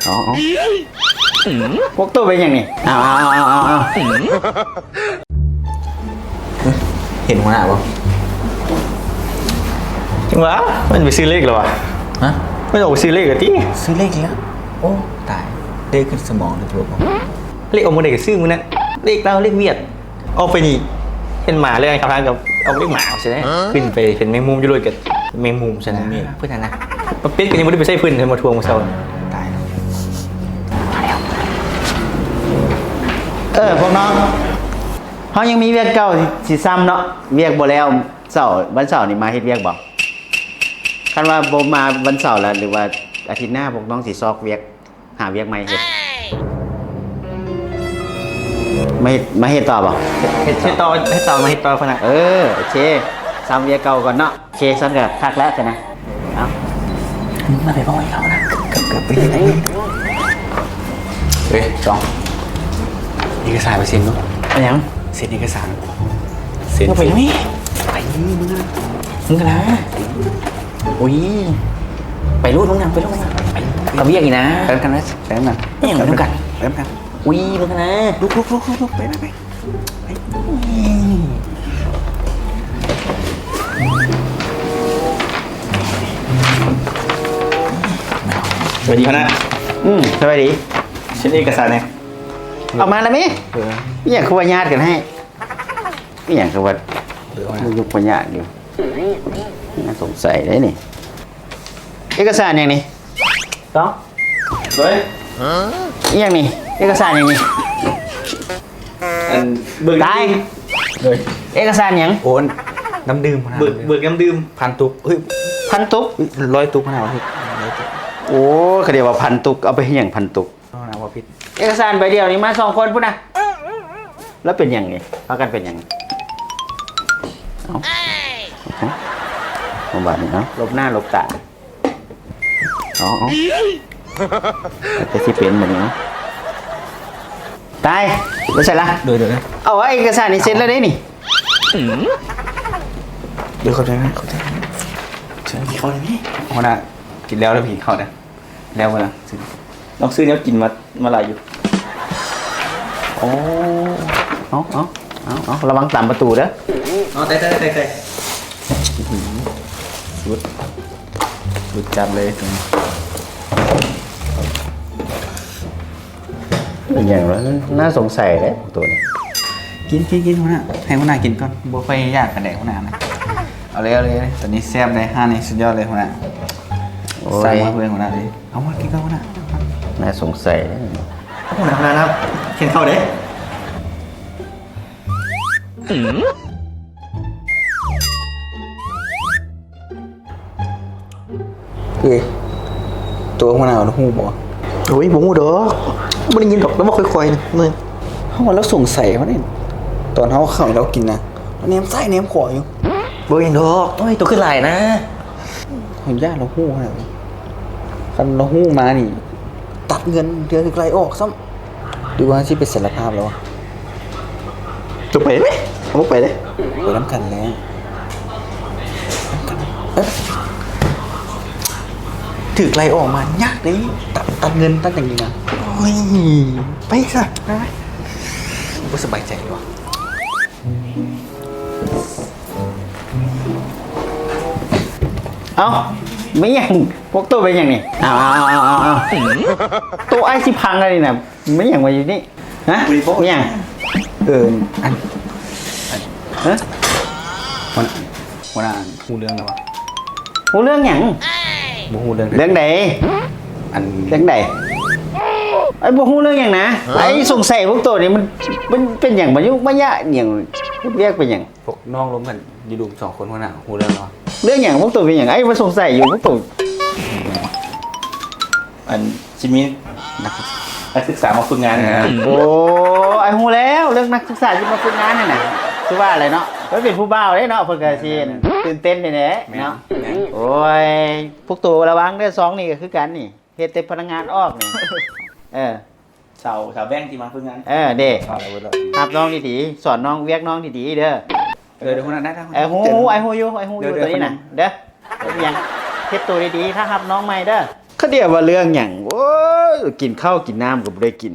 อ๋อพวกตัวเป็นอย่างนี้เอาเห็นหัวหน้าป่ะจริงวะมันไปซื้อเลขหรอวะฮะไม่ต้องไปซื้อเลขกันที่ซื้อเลขแล้วโอ้ตายเลขขึ้นสมองเลยตัวผมเลขออกมาเด็กซื้อมึงนั่นเลขเราเลขเวียดออกไปนี่เป็นหมาเลยครับทางกับเอาเลขหมาใช่ไหมขึ้นไปเป็นแมงมุมอยู่ด้วยกับแมงมุมใช่ไหมเพื่อนนะมาเป็ดกันยังไม่ได้ไปใช้พื้นเลยมาทวงมาเซาตายพวกน้องเขายังมีเวียกเก่าสิซ้ำเนาะเวียกบ่แล้ววันเสาร์นี่มาเฮ็ดเวียกบ่คันว่าบ่มาวันเสาร์แล้วหรือว่าอาทิตย์หน้าพวกน้องสิซอกเวียกหาเวียกใหม่เฮ็ดมาเฮ็ดต่อบ่เฮ็ดต่อมาเฮ็ดต่อพะนะโอเคซ้ำเวียกเก่าก่อนเนาะโอเคซั่นก็คักแล้วใช่นะเอามาไปบ่อยเขานะเกือบไปที่ไหนเฮ้ยจองเอกสารไปเซ็นเนาะอะไรยังเซ็นเอกสารเซ็นไปนี่ไปนี่มึงกันนะอุ้ยไปรูดลงน้ำไปกับเวียกอีกนะไปกันนะไปกันนะไม่อย่างนั้นกันไปกัน อุ้ยมึงกันนะลุกไปสวัสดีคณะสวัสดีเช็นเอกสารเนี่ยเอามาแล้วมั้ยไม่อยากคุยญาติกันให้ไม่อยากคุยยุคปัญญาอยู่น่าสงสัยได้นี่เอกสารอย่างนี้ต้องเฮ้ยอย่างนี้เอกสารอย่างนี้เบิกตายเลยเอกสารอย่างโอนน้ำดื่มเบิกน้ำดื่มพันตุกเฮ้ยพันตุก100 ตุกขนาดพี่โอ้เขาเรียกว่าพันตุกเอาไปให้อย่างพันตุกนะว่าพิษเอกสารใบเดียวนี้มา2 คนพุ่นนะแล้วเป็นอย่างไงพากันเป็นอย่างเอาบาดนี้เนาะลบหน้าลบตาแต่ที่เป็นแบบนี้เนาะตายแล้วเสร็จละเดี๋ยวเอาเอกสารนี่เสร็จแล้วได้นี่เดี๋ยวเขาจะเชิญพี่เขาเลยนี่หัวหน้ากินแล้วพี่เขาเนี่ยแล้วนะลองซื้อเนี้ยกินมาหลายอยู่เอาระวังตามประตูเด้อเตะสุดจัดเลยอย่างนั้นน่าสงสัยเลยตัวนี้กินหัวหน้าให้หัวหน้ากินก่อนบัวไฟยากกระแดกหัวหน้านะเอาเลยตอนนี้แซ่บเลย5นี่สุดยอดเลยหัวหน้าใส่มาเพื่อนหัวหน้าเลยเอามากินก่อนหัวหน้าน่าสงสัยหัวหน้าครับเข็นเข้าเด้ตัวหัวหน้าหูบ่โอ้ยบ่หูดอกไม่ได้ยินดอกแล้วมาค่อยๆนึงเขาว่าแล้วสงสัยเขาเนี่ยตอนเขาเข้าแล้วกินนะเนมไส้เนมขวอยู่บ่ยังดอกโอ้ยตัวขึ้นไหลนะเห็นญาติเราหู้ขนาดนี้คันเราหู้มานี่ตัดเงินเดือนไกลออกซ้ำดูว่าที่เป็นสารภาพแล้วจะไปไหมเอาไปเลยไปน้ำกันแล้วถือไกลออกมายากเลยตัดเงินตัดอย่างนี้นะโอ้ยไปซะได้ไหมกูสบายใจว่ะเอาไม่ยังพวกตัวเป็นอย่างนี้เอาตัวไอ้ที่พังอะไรนะไม่ยังมาอยู่นี่ฮะไม่ยังอันฮะวันนั้นหูเรื่องอะไรวะหูเรื่องอย่างหูเรื่องใดเรื่องใดไอ้พวกหูเรื่องอย่างนะไอ้สงสัยพวกตัวนี้มันเป็นอย่างมายุกมายะอย่างเรียกเป็นอย่างพวกน้องล้มกันยืดู2 คนหัวหน้าหูเรื่องอะไรเรื่องอย่างพวกตัวเป็นอย่างไอ้มาสงสัยอยู่พวกตัวชิมินักศึกษามาฝึกงานโอ้ไอ้หูแล้วเรื่องนักศึกษาที่มาฝึกงานนี่นะคือว่าอะไรเนาะไม่เป็นผู้บ่าวเลยเนาะเพื่อนกระชีนตื่นเต้นเลยเนาะโอ้ยพวกตัวระวังได้2นี่ก็คือกันนี่เฮ็ดแต่พนักงานออกนี่สาวแว่งที่มาฝึกงานเด็กหับน้องดีๆสอนน้องเวียกน้องดีๆเด้อเดี๋ยวคนนั้นได้หูไอ้หูอยู่ตัวนี้น่ะเด้อยังเฮ็ดตัวดีๆถ้าหับน้องใหม่เด้อเขาเรียกว่าเรื่องอย่างโอ้ย กินข้าวกินน้ำก็บ่ได้กิน